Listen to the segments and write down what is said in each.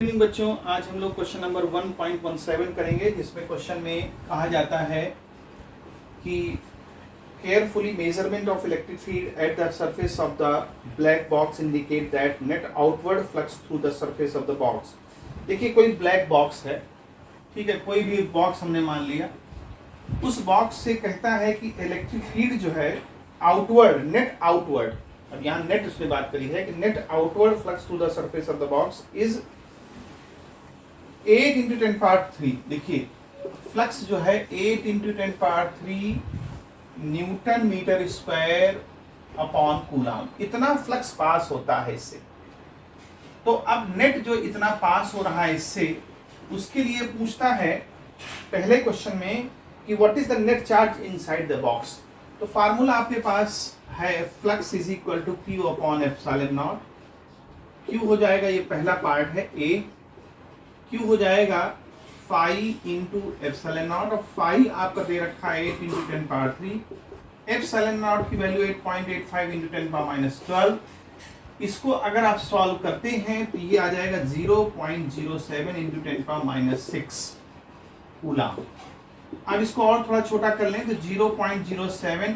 Evening बच्चों, आज हम लोग क्वेश्चन नंबर 1.17 करेंगे, जिसमें क्वेश्चन में कहा जाता है कि carefully measurement of electric field at the surface of the black box indicate that net outward flux through the surface of the box. देखिए, कोई ब्लैक बॉक्स है, ठीक है, कोई भी बॉक्स हमने मान लिया। उस बॉक्स से कहता है कि इलेक्ट्रिक फील्ड जो है आउटवर्ड, नेट आउटवर्ड, अब यहाँ नेट उसने बात करी है कि net outward flux through the surface of the box is 8 × 10⁻³ देखिए, फ्लक्स जो है 8 × 10⁻³ newton metre square upon coulomb, इतना फ्लक्स पास होता है इससे। तो अब नेट जो इतना पास हो रहा है इससे, उसके लिए पूछता है पहले क्वेश्चन में कि what is the net charge inside the box. तो फार्मूला आपके पास है flux is equal to Q upon epsilon naught. Q हो जाएगा, ये पहला पार्ट है A, Q हो जाएगा फाई इंटू एप्सिलॉन नॉट, और फाई आपका दे रखा है 8 × 10⁻³। एप्सिलॉन नॉट की वैल्यू 8.85 × 10⁻12। इसको अगर आप सॉल्व करते हैं तो ये आ जाएगा 0.07 × 10⁻6 कूलम। अब इसको और थोड़ा छोटा कर लें तो 0.07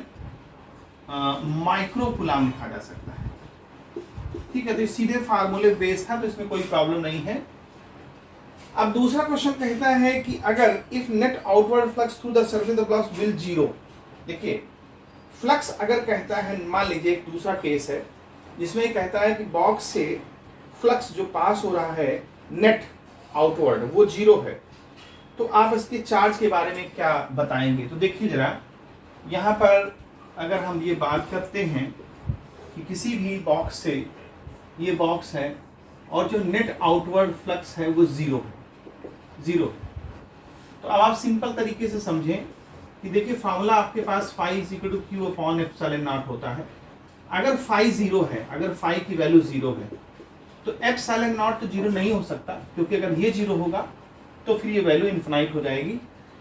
माइक्रो कूलम लिखा जा सकता है, ठीक है। तो सीधे फार्मूले बेस था, तो इसमें कोई प्रॉब्लम नहीं है। अब दूसरा क्वेश्चन कहता है कि अगर if net outward flux through the surface of box will 0। देखिए, फ्लक्स अगर कहता है, मान लीजिए एक दूसरा केस है जिसमें कहता है कि बॉक्स से फ्लक्स जो पास हो रहा है नेट आउटवर्ड वो 0 है, तो आप इसके चार्ज के बारे में क्या बताएंगे। तो देखिए जरा, यहाँ पर अगर हम ये बात करते हैं कि किसी भी बॉक्स से, ये बॉक्स है और जो नेट आउटवर्ड फ्लक्स है वो 0 है, 0। तो अब आप सिंपल तरीके से समझें कि देखिए, फार्मूला आपके पास phi is equal to Q upon epsilon not होता है। अगर फाई 0 है, अगर फाई की वैल्यू 0 है, तो एप्सिलॉन नॉट तो 0 नहीं हो सकता, क्योंकि अगर ये 0 होगा तो फिर ये वैल्यू इन्फिनाइट हो जाएगी।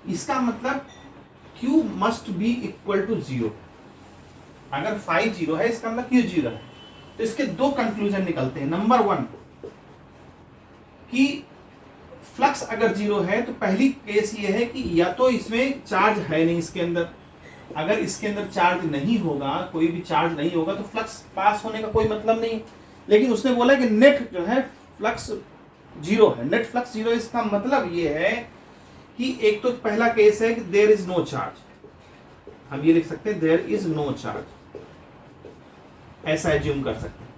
इसका मतलब Q must be equal to 0। अगर फाई 0 है, इसका मतलब Q 0 है। तो इसके दो कंक्लूजन निकलते हैं। नंबर 1 कि फ्लक्स अगर 0 है तो पहली केस ये है कि या तो इसमें चार्ज है नहीं इसके अंदर। अगर इसके अंदर चार्ज नहीं होगा, कोई भी चार्ज नहीं होगा, तो फ्लक्स पास होने का कोई मतलब नहीं। लेकिन उसने बोला कि नेट जो है फ्लक्स 0 है, नेट फ्लक्स 0। इसका मतलब ये है कि एक तो पहला केस है कि देयर इज नो चार्ज, हम ये लिख सकते हैं देयर इज नो चार्ज, ऐसा एज्यूम कर सकते हैं।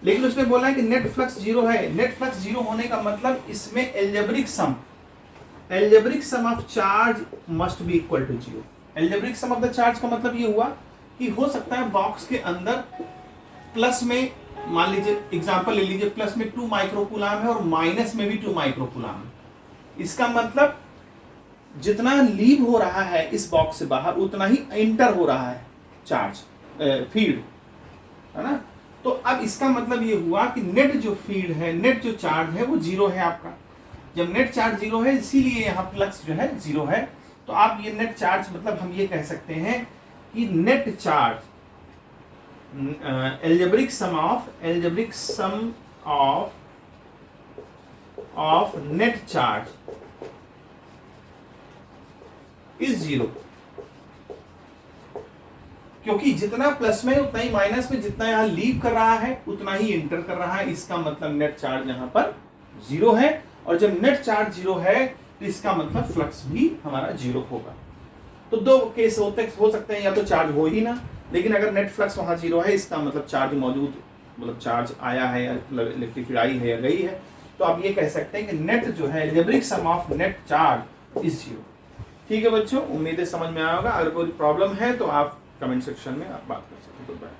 लेकिन उसने बोला है कि नेट फ्लक्स 0 है। नेट फ्लक्स 0 होने का मतलब इसमें algebraic sum of charge must be equal to 0। Algebraic sum of the charge का मतलब ये हुआ कि हो सकता है बॉक्स के अंदर प्लस में, मान लीजिए एग्जांपल ले लीजिए, प्लस में 2 माइक्रो कूलम है और माइनस में भी 2 माइक्रो कूलम है। इसका मतलब जितना लीव हो रहा है इस बॉक्स से बाहर, उतना ही इंटर हो रहा है चार्ज, फील्ड, है ना। तो अब इसका मतलब ये हुआ कि नेट जो फील्ड है, नेट जो चार्ज है वो 0 है आपका। जब नेट चार्ज 0 है, इसीलिए यहाँ फ्लक्स जो है 0 है। तो आप ये नेट चार्ज, मतलब हम ये कह सकते हैं कि net charge, algebraic sum of net charge is 0। क्योंकि जितना प्लस में उतना ही माइनस में, जितना यहाँ लीव कर रहा है उतना ही इंटर कर रहा है। इसका मतलब नेट चार्ज यहाँ पर 0 है, और जब नेट चार्ज 0 है तो इसका मतलब फ्लक्स भी हमारा 0 होगा। तो दो केस हो सकते हैं, या तो चार्ज हो ही ना, लेकिन अगर नेट फ्लक्स वहाँ 0 है, इसका मतलब चार्ज मौजूद, मतलब चार्ज आया है या इलेक्ट्रिक फील्ड आई है या गई है। तो आप ये कह सकते हैं कि नेट जो है algebraic sum of net charge is 0। ठीक है बच्चों, उम्मीद है समझ में आया होगा। अगर कोई प्रॉब्लम है तो आप कमेंट सेक्शन में आप बात कर सकते हैं। Good bye.